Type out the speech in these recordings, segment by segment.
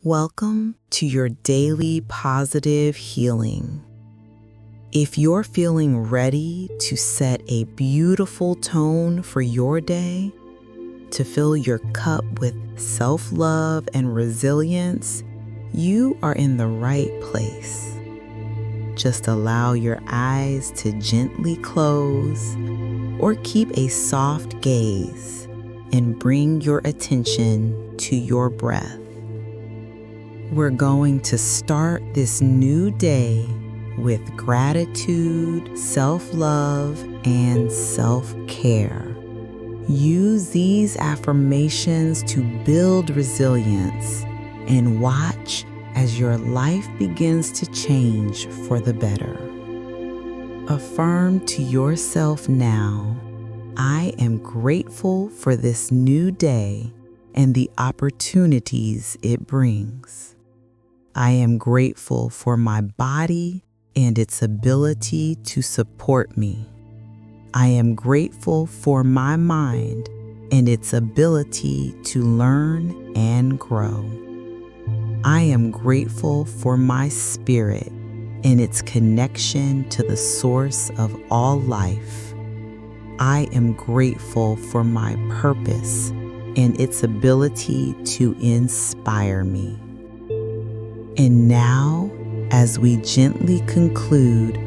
Welcome to your daily positive healing. If you're feeling ready to set a beautiful tone for your day, to fill your cup with self-love and resilience, you are in the right place. Just allow your eyes to gently close or keep a soft gaze and bring your attention to your breath. We're going to start this new day with gratitude, self-love, and self-care. Use these affirmations to build resilience and watch as your life begins to change for the better. Affirm to yourself now, I am grateful for this new day and the opportunities it brings. I am grateful for my body and its ability to support me. I am grateful for my mind and its ability to learn and grow. I am grateful for my spirit and its connection to the source of all life. I am grateful for my purpose and its ability to inspire me. And now, as we gently conclude,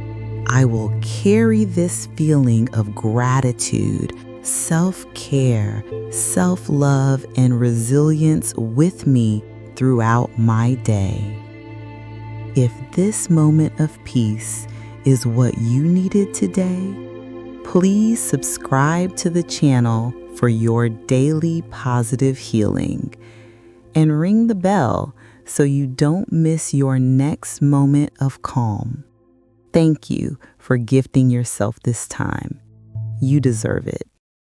I will carry this feeling of gratitude, self-care, self-love, and resilience with me throughout my day. If this moment of peace is what you needed today, please subscribe to the channel for your daily positive healing and ring the bell so you don't miss your next moment of calm. Thank you for gifting yourself this time. You deserve it.